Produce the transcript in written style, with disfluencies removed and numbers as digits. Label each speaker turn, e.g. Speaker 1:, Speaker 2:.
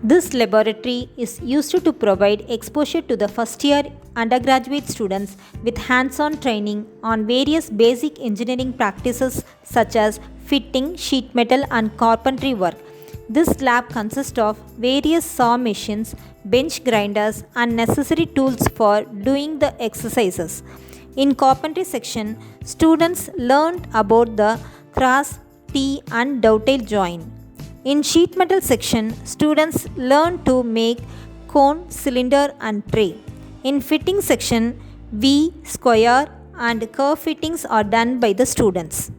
Speaker 1: This laboratory is used to provide exposure to the first year undergraduate students with hands-on training on various basic engineering practices such as fitting, sheet metal and carpentry work. This lab consists of various saw machines, bench grinders and necessary tools for doing the exercises. In carpentry section, students learned about the cross, T and dovetail joint. In sheet metal section, students learn to make cone, cylinder and tray. In fitting section, V, square and curve fittings are done by the students.